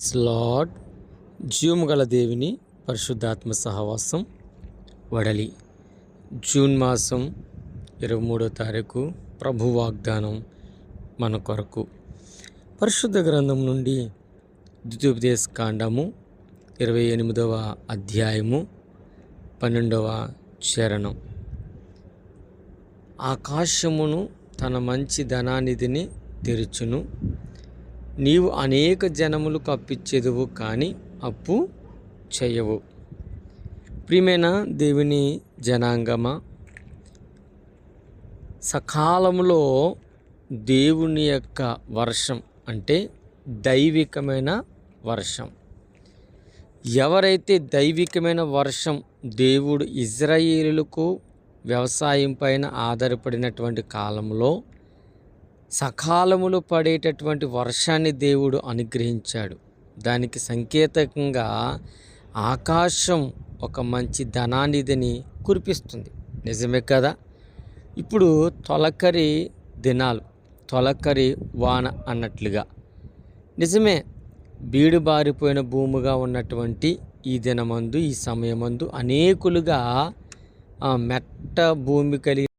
Lord జీవము గల దేవుని పరిశుద్ధాత్మ సహవాసం వడలి జూన్ మాసం 23వ తారీఖు ప్రభు వాగ్దానం మన కొరకు పరిశుద్ధ గ్రంథం నుండి ద్వితీయోపదేశ కాండము 28వ అధ్యాయము 12వ చరణం. ఆకాశమును తన మంచి ధనానిధిని తెరుచును, నీవు అనేక జనములకు అప్పిచ్చేదువు కానీ అప్పు చేయవు. ప్రియమైన దేవుని జనాంగమా, సకాలంలో దేవుని యొక్క వర్షం అంటే దైవికమైన వర్షం. ఎవరైతే దైవికమైన వర్షం దేవుడు ఇజ్రాయేలులకు వ్యవసాయం పైన ఆధారపడినటువంటి కాలంలో సకాలములో పడేటటువంటి వర్షాన్ని దేవుడు అనుగ్రహించాడు. దానికి సంకేతకంగా ఆకాశం ఒక మంచి ధనానిధిని కురిపిస్తుంది. నిజమే కదా? ఇప్పుడు తొలకరి దినాలు, తొలకరి వాన అన్నట్లుగా నిజమే. బీడు బారిపోయిన భూమిగా ఉన్నటువంటి ఈ దినమందు, ఈ సమయమందు అనేకులుగా మెట్ట భూమి కలిగి